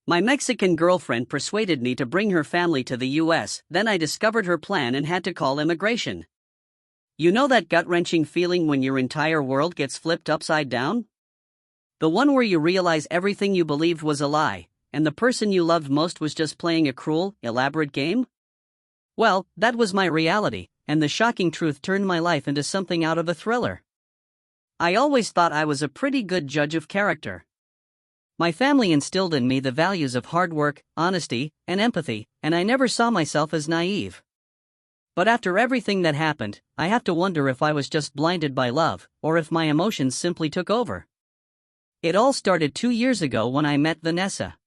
My Mexican girlfriend persuaded me to bring her family to the US, then I discovered her plan and had to call immigration. You know that gut-wrenching feeling when your entire world gets flipped upside down? The one where you realize everything you believed was a lie, and the person you loved most was just playing a cruel, elaborate game? Well, that was my reality, and the shocking truth turned my life into something out of a thriller. I always thought I was a pretty good judge of character. My family instilled in me the values of hard work, honesty, and empathy, and I never saw myself as naive. But after everything that happened, I have to wonder if I was just blinded by love, or if my emotions simply took over. It all started 2 years ago when I met Vanessa.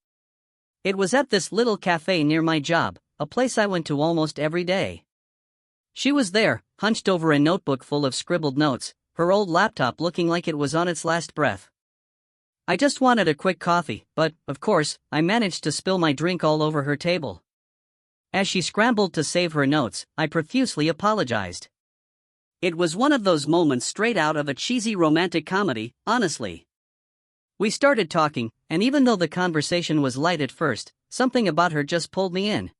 It was at this little cafe near my job, a place I went to almost every day. She was there, hunched over a notebook full of scribbled notes, her old laptop looking like it was on its last breath. I just wanted a quick coffee, but, of course, I managed to spill my drink all over her table. As she scrambled to save her notes, I profusely apologized. It was one of those moments straight out of a cheesy romantic comedy, honestly. We started talking, and even though the conversation was light at first, something about her just pulled me in.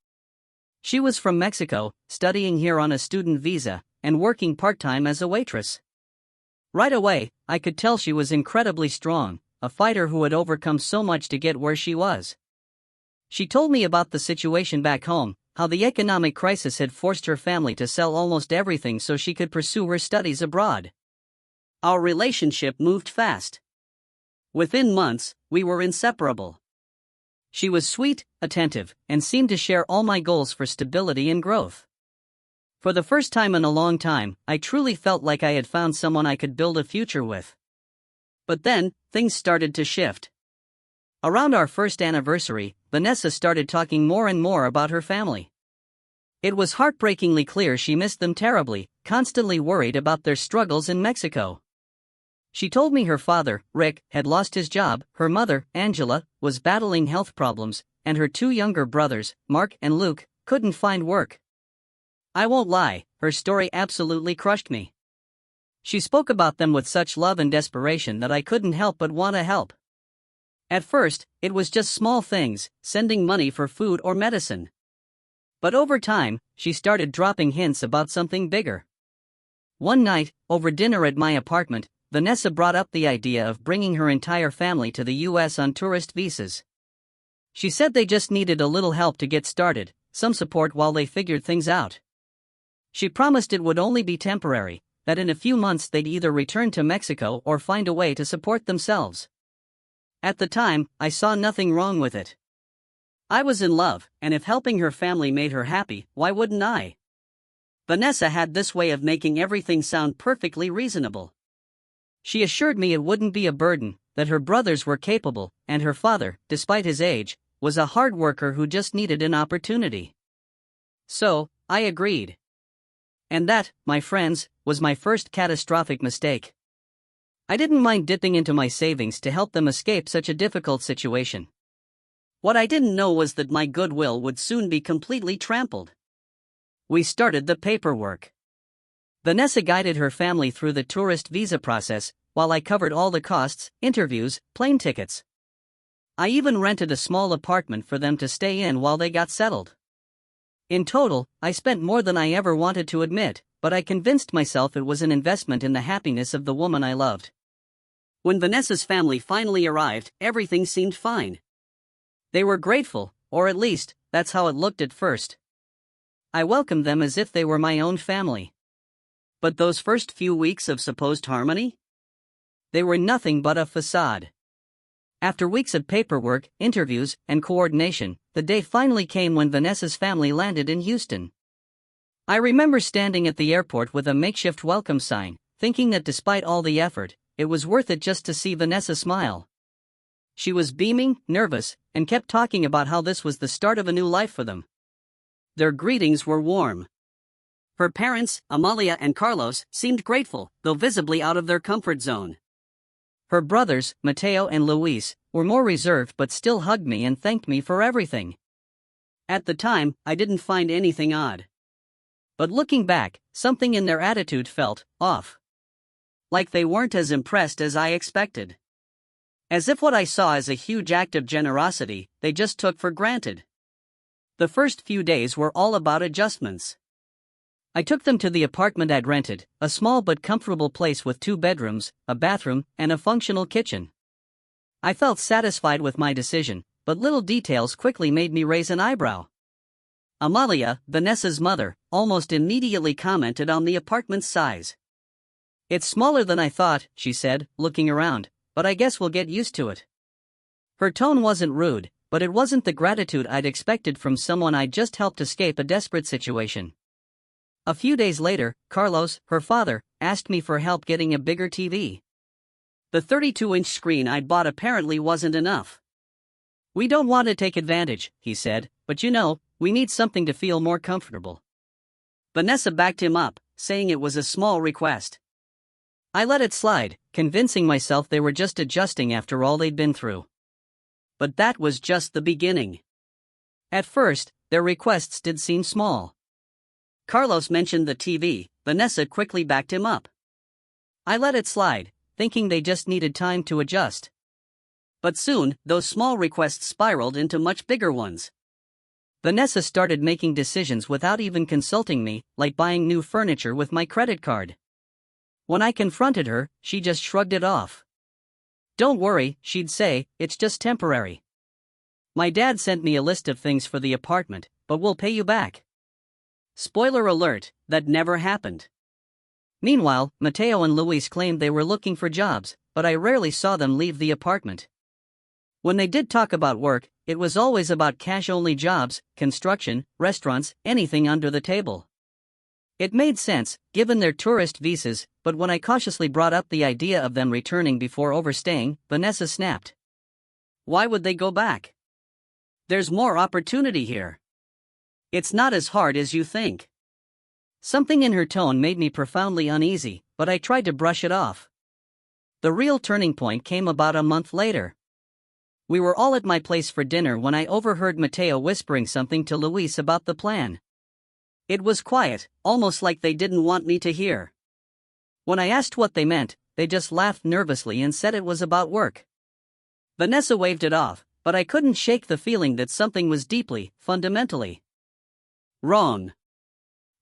She was from Mexico, studying here on a student visa, and working part-time as a waitress. Right away, I could tell she was incredibly strong, a fighter who had overcome so much to get where she was. She told me about the situation back home, how the economic crisis had forced her family to sell almost everything so she could pursue her studies abroad. Our relationship moved fast. Within months, we were inseparable. She was sweet, attentive, and seemed to share all my goals for stability and growth. For the first time in a long time, I truly felt like I had found someone I could build a future with. But then, things started to shift. Around our first anniversary, Vanessa started talking more and more about her family. It was heartbreakingly clear she missed them terribly, constantly worried about their struggles in Mexico. She told me her father, Rick, had lost his job, her mother, Angela, was battling health problems, and her 2 younger brothers, Mark and Luke, couldn't find work. I won't lie, her story absolutely crushed me. She spoke about them with such love and desperation that I couldn't help but want to help. At first, it was just small things, sending money for food or medicine. But over time, she started dropping hints about something bigger. One night, over dinner at my apartment, Vanessa brought up the idea of bringing her entire family to the US on tourist visas. She said they just needed a little help to get started, some support while they figured things out. She promised it would only be temporary, that in a few months they'd either return to Mexico or find a way to support themselves. At the time, I saw nothing wrong with it. I was in love, and if helping her family made her happy, why wouldn't I? Vanessa had this way of making everything sound perfectly reasonable. She assured me it wouldn't be a burden, that her brothers were capable, and her father, despite his age, was a hard worker who just needed an opportunity. So, I agreed. And that, my friends, was my first catastrophic mistake. I didn't mind dipping into my savings to help them escape such a difficult situation. What I didn't know was that my goodwill would soon be completely trampled. We started the paperwork. Vanessa guided her family through the tourist visa process, while I covered all the costs, interviews, plane tickets. I even rented a small apartment for them to stay in while they got settled. In total, I spent more than I ever wanted to admit, but I convinced myself it was an investment in the happiness of the woman I loved. When Vanessa's family finally arrived, everything seemed fine. They were grateful, or at least, that's how it looked at first. I welcomed them as if they were my own family. But those first few weeks of supposed harmony? They were nothing but a facade. After weeks of paperwork, interviews, and coordination, the day finally came when Vanessa's family landed in Houston. I remember standing at the airport with a makeshift welcome sign, thinking that despite all the effort, it was worth it just to see Vanessa smile. She was beaming, nervous, and kept talking about how this was the start of a new life for them. Their greetings were warm. Her parents, Amalia and Carlos, seemed grateful, though visibly out of their comfort zone. Her brothers, Mateo and Luis, were more reserved but still hugged me and thanked me for everything. At the time, I didn't find anything odd. But looking back, something in their attitude felt off. Like they weren't as impressed as I expected. As if what I saw as a huge act of generosity, they just took for granted. The first few days were all about adjustments. I took them to the apartment I'd rented, a small but comfortable place with 2 bedrooms, a bathroom, and a functional kitchen. I felt satisfied with my decision, but little details quickly made me raise an eyebrow. Amalia, Vanessa's mother, almost immediately commented on the apartment's size. "It's smaller than I thought," she said, looking around, "but I guess we'll get used to it." Her tone wasn't rude, but it wasn't the gratitude I'd expected from someone I'd just helped escape a desperate situation. A few days later, Carlos, her father, asked me for help getting a bigger TV. The 32-inch screen I'd bought apparently wasn't enough. "We don't want to take advantage," he said, "but we need something to feel more comfortable." Vanessa backed him up, saying it was a small request. I let it slide, convincing myself they were just adjusting after all they'd been through. But that was just the beginning. At first, their requests did seem small. Carlos mentioned the TV, Vanessa quickly backed him up. I let it slide, thinking they just needed time to adjust. But soon, those small requests spiraled into much bigger ones. Vanessa started making decisions without even consulting me, like buying new furniture with my credit card. When I confronted her, she just shrugged it off. "Don't worry," she'd say, "it's just temporary. My dad sent me a list of things for the apartment, but we'll pay you back." Spoiler alert, that never happened. Meanwhile, Mateo and Luis claimed they were looking for jobs, but I rarely saw them leave the apartment. When they did talk about work, it was always about cash-only jobs, construction, restaurants, anything under the table. It made sense, given their tourist visas, but when I cautiously brought up the idea of them returning before overstaying, Vanessa snapped. "Why would they go back? There's more opportunity here. It's not as hard as you think." Something in her tone made me profoundly uneasy, but I tried to brush it off. The real turning point came about a month later. We were all at my place for dinner when I overheard Mateo whispering something to Luis about the plan. It was quiet, almost like they didn't want me to hear. When I asked what they meant, they just laughed nervously and said it was about work. Vanessa waved it off, but I couldn't shake the feeling that something was deeply, fundamentally wrong.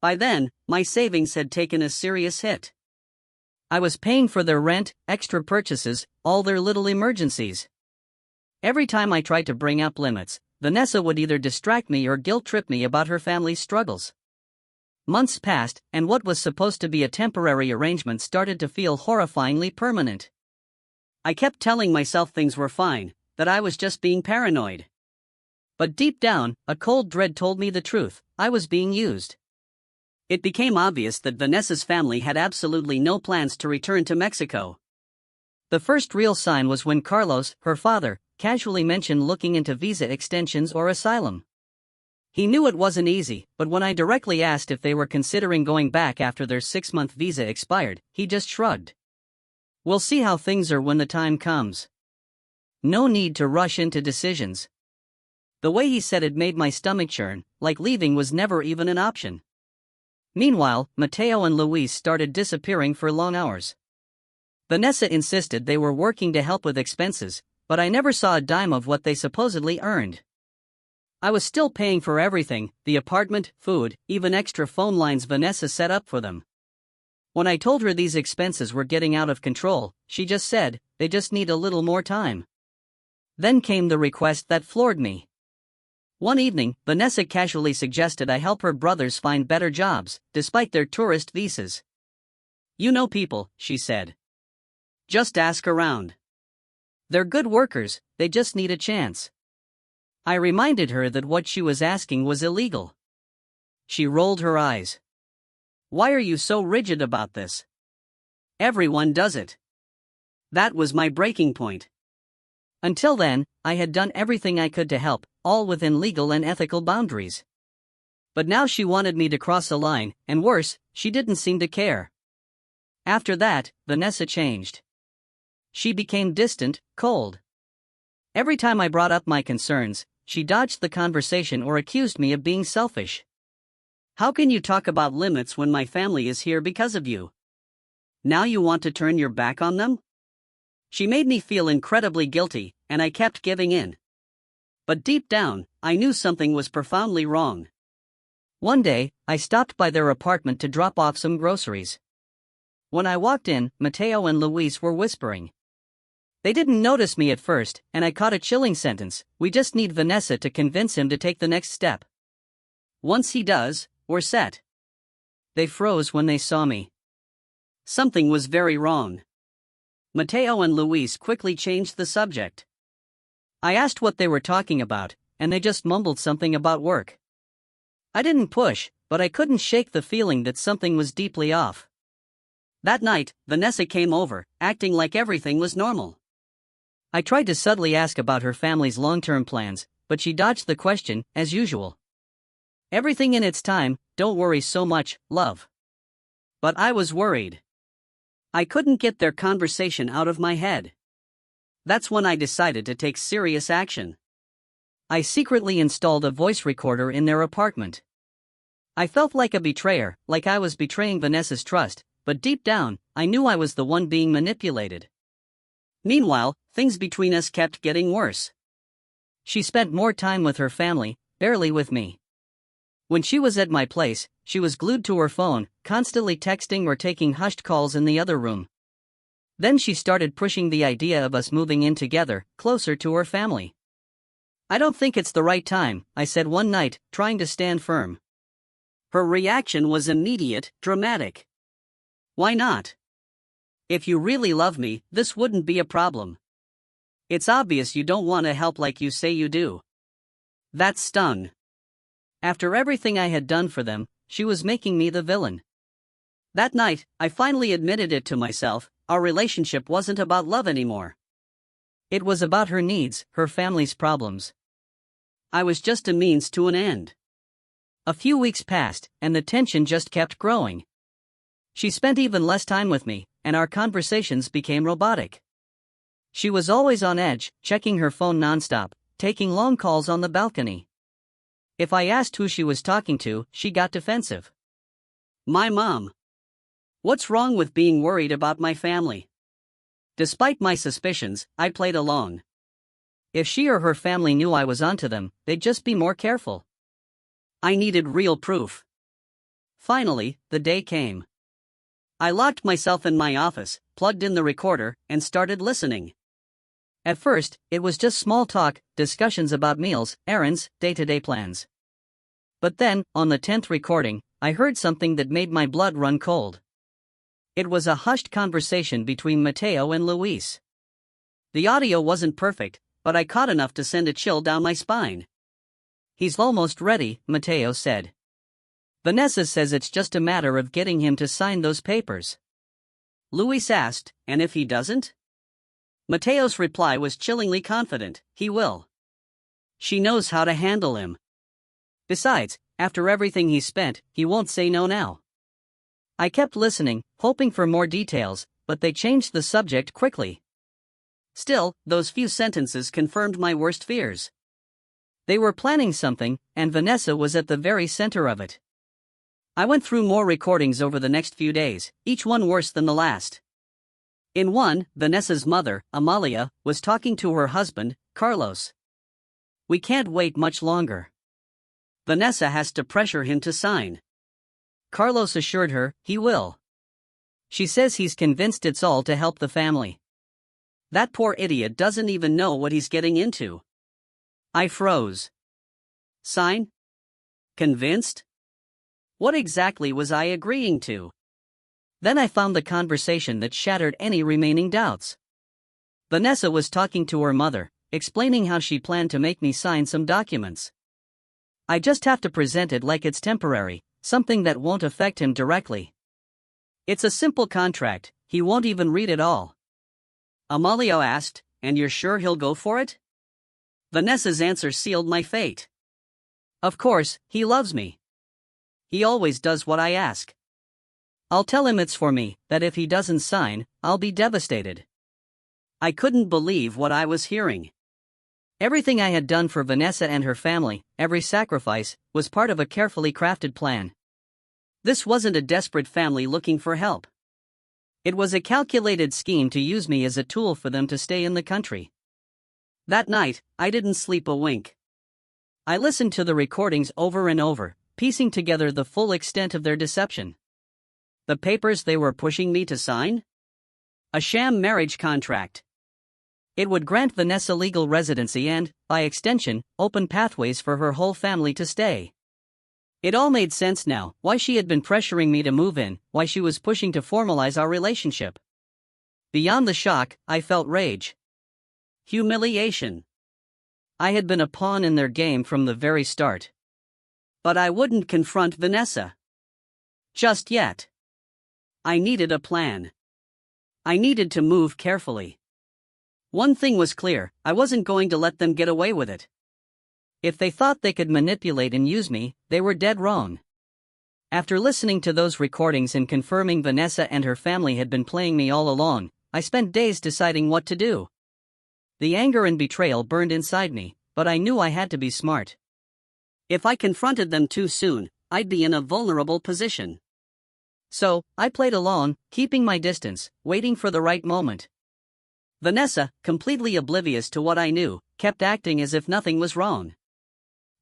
By then, my savings had taken a serious hit. I was paying for their rent, extra purchases, all their little emergencies. Every time I tried to bring up limits, Vanessa would either distract me or guilt-trip me about her family's struggles. Months passed, and what was supposed to be a temporary arrangement started to feel horrifyingly permanent. I kept telling myself things were fine, that I was just being paranoid. But deep down, a cold dread told me the truth: I was being used. It became obvious that Vanessa's family had absolutely no plans to return to Mexico. The first real sign was when Carlos, her father, casually mentioned looking into visa extensions or asylum. He knew it wasn't easy, but when I directly asked if they were considering going back after their 6-month visa expired, he just shrugged. "We'll see how things are when the time comes. No need to rush into decisions." The way he said it made my stomach churn, like leaving was never even an option. Meanwhile, Mateo and Luis started disappearing for long hours. Vanessa insisted they were working to help with expenses, but I never saw a dime of what they supposedly earned. I was still paying for everything: the apartment, food, even extra phone lines Vanessa set up for them. When I told her these expenses were getting out of control, she just said, "They just need a little more time." Then came the request that floored me. One evening, Vanessa casually suggested I help her brothers find better jobs, despite their tourist visas. "You know people," she said. "Just ask around. They're good workers, they just need a chance." I reminded her that what she was asking was illegal. She rolled her eyes. "Why are you so rigid about this? Everyone does it." That was my breaking point. Until then, I had done everything I could to help, all within legal and ethical boundaries. But now she wanted me to cross a line, and worse, she didn't seem to care. After that, Vanessa changed. She became distant, cold. Every time I brought up my concerns, she dodged the conversation or accused me of being selfish. "How can you talk about limits when my family is here because of you? Now you want to turn your back on them?" She made me feel incredibly guilty, and I kept giving in. But deep down, I knew something was profoundly wrong. One day, I stopped by their apartment to drop off some groceries. When I walked in, Mateo and Luis were whispering. They didn't notice me at first, and I caught a chilling sentence: "We just need Vanessa to convince him to take the next step. Once he does, we're set." They froze when they saw me. Something was very wrong. Mateo and Luis quickly changed the subject. I asked what they were talking about, and they just mumbled something about work. I didn't push, but I couldn't shake the feeling that something was deeply off. That night, Vanessa came over, acting like everything was normal. I tried to subtly ask about her family's long-term plans, but she dodged the question, as usual. "Everything in its time, don't worry so much, love." But I was worried. I couldn't get their conversation out of my head. That's when I decided to take serious action. I secretly installed a voice recorder in their apartment. I felt like a betrayer, like I was betraying Vanessa's trust, but deep down, I knew I was the one being manipulated. Meanwhile, things between us kept getting worse. She spent more time with her family, barely with me. When she was at my place, she was glued to her phone, constantly texting or taking hushed calls in the other room. Then she started pushing the idea of us moving in together, closer to her family. "I don't think it's the right time," I said one night, trying to stand firm. Her reaction was immediate, dramatic. "Why not? If you really love me, this wouldn't be a problem. It's obvious you don't want to help like you say you do." That stung. After everything I had done for them, she was making me the villain. That night, I finally admitted it to myself: our relationship wasn't about love anymore. It was about her needs, her family's problems. I was just a means to an end. A few weeks passed, and the tension just kept growing. She spent even less time with me, and our conversations became robotic. She was always on edge, checking her phone nonstop, taking long calls on the balcony. If I asked who she was talking to, she got defensive. "My mom. What's wrong with being worried about my family?" Despite my suspicions, I played along. If she or her family knew I was onto them, they'd just be more careful. I needed real proof. Finally, the day came. I locked myself in my office, plugged in the recorder, and started listening. At first, it was just small talk, discussions about meals, errands, day-to-day plans. But then, on the 10th recording, I heard something that made my blood run cold. It was a hushed conversation between Mateo and Luis. The audio wasn't perfect, but I caught enough to send a chill down my spine. "He's almost ready," Mateo said. "Vanessa says it's just a matter of getting him to sign those papers." Luis asked, "And if he doesn't?" Mateo's reply was chillingly confident: "He will. She knows how to handle him. Besides, after everything he spent, he won't say no now." I kept listening, hoping for more details, but they changed the subject quickly. Still, those few sentences confirmed my worst fears. They were planning something, and Vanessa was at the very center of it. I went through more recordings over the next few days, each one worse than the last. In one, Vanessa's mother, Amalia, was talking to her husband, Carlos. "We can't wait much longer. Vanessa has to pressure him to sign." Carlos assured her he will. "She says he's convinced it's all to help the family. That poor idiot doesn't even know what he's getting into." I froze. Sign? Convinced? What exactly was I agreeing to? Then I found the conversation that shattered any remaining doubts. Vanessa was talking to her mother, explaining how she planned to make me sign some documents. "I just have to present it like it's temporary, something that won't affect him directly. It's a simple contract, he won't even read it all." Amalia asked, "And you're sure he'll go for it?" Vanessa's answer sealed my fate. "Of course, he loves me. He always does what I ask. I'll tell him it's for me, that if he doesn't sign, I'll be devastated." I couldn't believe what I was hearing. Everything I had done for Vanessa and her family, every sacrifice, was part of a carefully crafted plan. This wasn't a desperate family looking for help. It was a calculated scheme to use me as a tool for them to stay in the country. That night, I didn't sleep a wink. I listened to the recordings over and over, piecing together the full extent of their deception. The papers they were pushing me to sign? A sham marriage contract. It would grant Vanessa legal residency and, by extension, open pathways for her whole family to stay. It all made sense now, why she had been pressuring me to move in, why she was pushing to formalize our relationship. Beyond the shock, I felt rage. Humiliation. I had been a pawn in their game from the very start. But I wouldn't confront Vanessa. Just yet. I needed a plan. I needed to move carefully. One thing was clear, I wasn't going to let them get away with it. If they thought they could manipulate and use me, they were dead wrong. After listening to those recordings and confirming Vanessa and her family had been playing me all along, I spent days deciding what to do. The anger and betrayal burned inside me, but I knew I had to be smart. If I confronted them too soon, I'd be in a vulnerable position. So, I played along, keeping my distance, waiting for the right moment. Vanessa, completely oblivious to what I knew, kept acting as if nothing was wrong.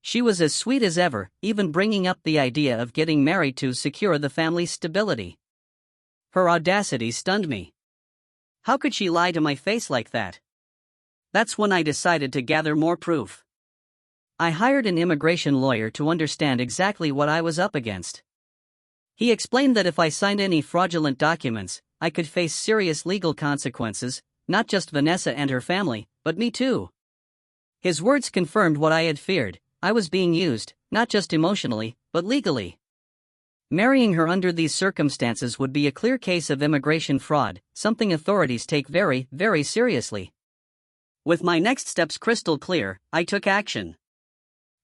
She was as sweet as ever, even bringing up the idea of getting married to secure the family's stability. Her audacity stunned me. How could she lie to my face like that? That's when I decided to gather more proof. I hired an immigration lawyer to understand exactly what I was up against. He explained that if I signed any fraudulent documents, I could face serious legal consequences, not just Vanessa and her family, but me too. His words confirmed what I had feared. I was being used, not just emotionally, but legally. Marrying her under these circumstances would be a clear case of immigration fraud, something authorities take very, very seriously. With my next steps crystal clear, I took action.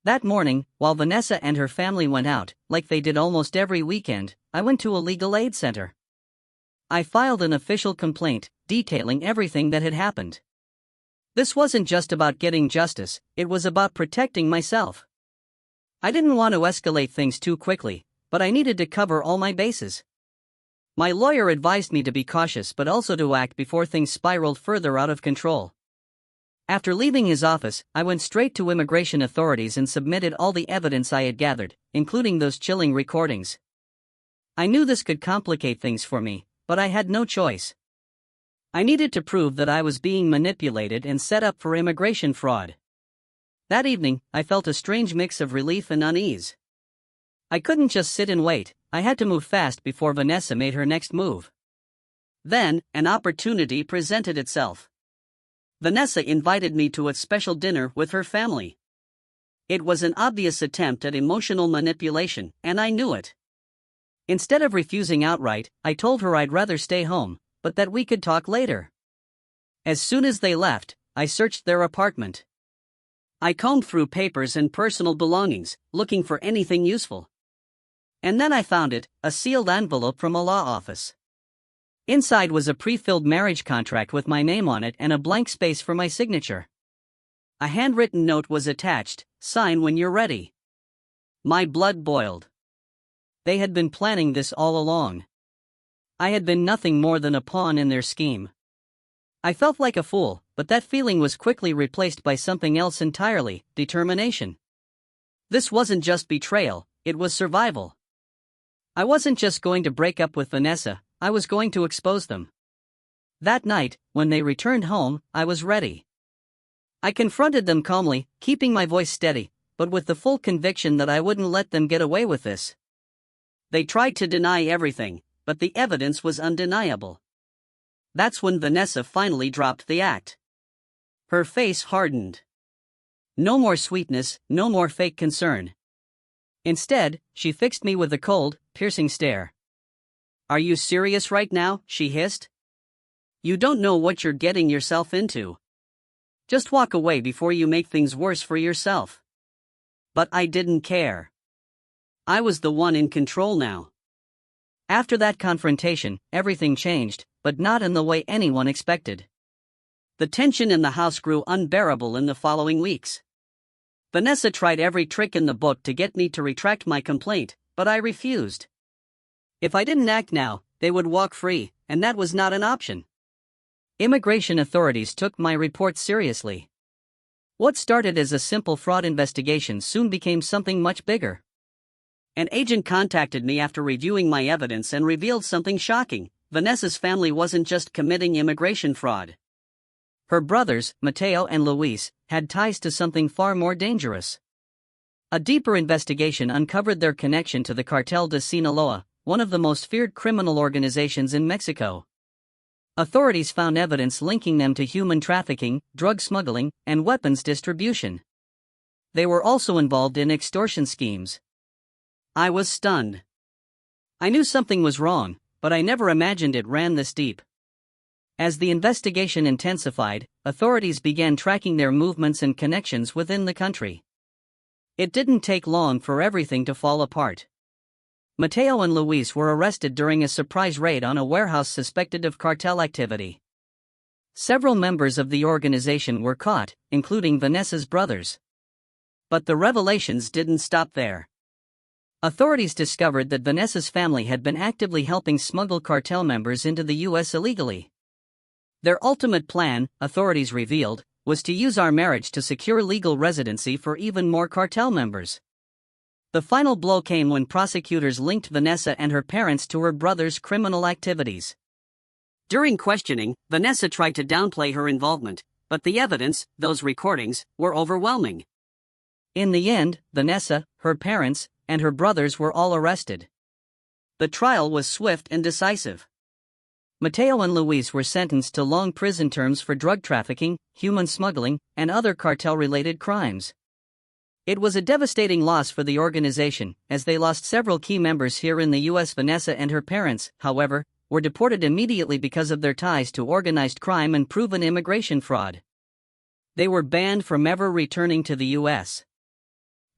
That morning, while Vanessa and her family went out, like they did almost every weekend, I went to a legal aid center. I filed an official complaint, detailing everything that had happened. This wasn't just about getting justice, it was about protecting myself. I didn't want to escalate things too quickly, but I needed to cover all my bases. My lawyer advised me to be cautious but also to act before things spiraled further out of control. After leaving his office, I went straight to immigration authorities and submitted all the evidence I had gathered, including those chilling recordings. I knew this could complicate things for me, but I had no choice. I needed to prove that I was being manipulated and set up for immigration fraud. That evening, I felt a strange mix of relief and unease. I couldn't just sit and wait, I had to move fast before Vanessa made her next move. Then, an opportunity presented itself. Vanessa invited me to a special dinner with her family. It was an obvious attempt at emotional manipulation, and I knew it. Instead of refusing outright, I told her I'd rather stay home, but that we could talk later. As soon as they left, I searched their apartment. I combed through papers and personal belongings, looking for anything useful. And then I found it, a sealed envelope from a law office. Inside was a pre-filled marriage contract with my name on it and a blank space for my signature. A handwritten note was attached, "Sign when you're ready." My blood boiled. They had been planning this all along. I had been nothing more than a pawn in their scheme. I felt like a fool, but that feeling was quickly replaced by something else entirely: determination. This wasn't just betrayal, it was survival. I wasn't just going to break up with Vanessa, I was going to expose them. That night, when they returned home, I was ready. I confronted them calmly, keeping my voice steady, but with the full conviction that I wouldn't let them get away with this. They tried to deny everything, but the evidence was undeniable. That's when Vanessa finally dropped the act. Her face hardened. No more sweetness, no more fake concern. Instead, she fixed me with a cold, piercing stare. "Are you serious right now?" she hissed. "You don't know what you're getting yourself into. Just walk away before you make things worse for yourself." But I didn't care. I was the one in control now. After that confrontation, everything changed, but not in the way anyone expected. The tension in the house grew unbearable in the following weeks. Vanessa tried every trick in the book to get me to retract my complaint, but I refused. If I didn't act now, they would walk free, and that was not an option. Immigration authorities took my report seriously. What started as a simple fraud investigation soon became something much bigger. An agent contacted me after reviewing my evidence and revealed something shocking. Vanessa's family wasn't just committing immigration fraud. Her brothers, Mateo and Luis, had ties to something far more dangerous. A deeper investigation uncovered their connection to the Cartel de Sinaloa, one of the most feared criminal organizations in Mexico. Authorities found evidence linking them to human trafficking, drug smuggling, and weapons distribution. They were also involved in extortion schemes. I was stunned. I knew something was wrong, but I never imagined it ran this deep. As the investigation intensified, authorities began tracking their movements and connections within the country. It didn't take long for everything to fall apart. Mateo and Luis were arrested during a surprise raid on a warehouse suspected of cartel activity. Several members of the organization were caught, including Vanessa's brothers. But the revelations didn't stop there. Authorities discovered that Vanessa's family had been actively helping smuggle cartel members into the U.S. illegally. Their ultimate plan, authorities revealed, was to use our marriage to secure legal residency for even more cartel members. The final blow came when prosecutors linked Vanessa and her parents to her brother's criminal activities. During questioning, Vanessa tried to downplay her involvement, but the evidence, those recordings, were overwhelming. In the end, Vanessa, her parents, and her brothers were all arrested. The trial was swift and decisive. Mateo and Luis were sentenced to long prison terms for drug trafficking, human smuggling, and other cartel-related crimes. It was a devastating loss for the organization, as they lost several key members here in the U.S. Vanessa and her parents, however, were deported immediately because of their ties to organized crime and proven immigration fraud. They were banned from ever returning to the U.S.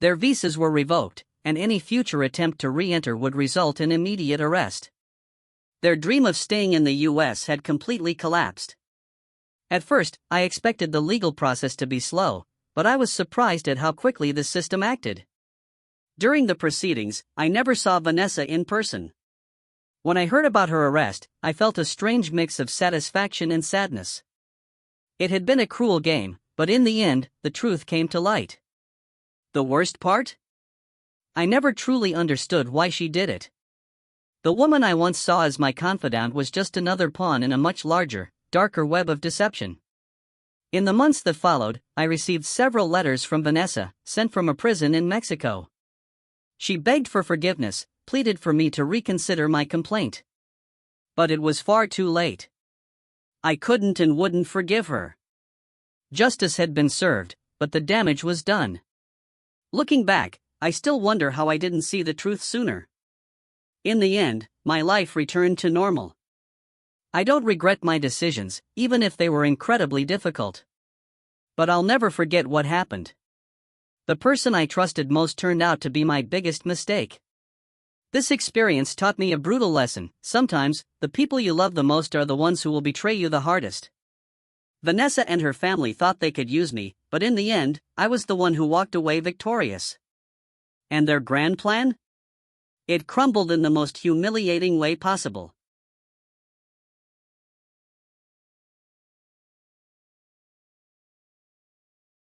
Their visas were revoked, and any future attempt to re-enter would result in immediate arrest. Their dream of staying in the U.S. had completely collapsed. At first, I expected the legal process to be slow, but I was surprised at how quickly the system acted. During the proceedings, I never saw Vanessa in person. When I heard about her arrest, I felt a strange mix of satisfaction and sadness. It had been a cruel game, but in the end, the truth came to light. The worst part? I never truly understood why she did it. The woman I once saw as my confidant was just another pawn in a much larger, darker web of deception. In the months that followed, I received several letters from Vanessa, sent from a prison in Mexico. She begged for forgiveness, pleaded for me to reconsider my complaint. But it was far too late. I couldn't and wouldn't forgive her. Justice had been served, but the damage was done. Looking back, I still wonder how I didn't see the truth sooner. In the end, my life returned to normal. I don't regret my decisions, even if they were incredibly difficult. But I'll never forget what happened. The person I trusted most turned out to be my biggest mistake. This experience taught me a brutal lesson: sometimes, the people you love the most are the ones who will betray you the hardest. Vanessa and her family thought they could use me, but in the end, I was the one who walked away victorious. And their grand plan? It crumbled in the most humiliating way possible.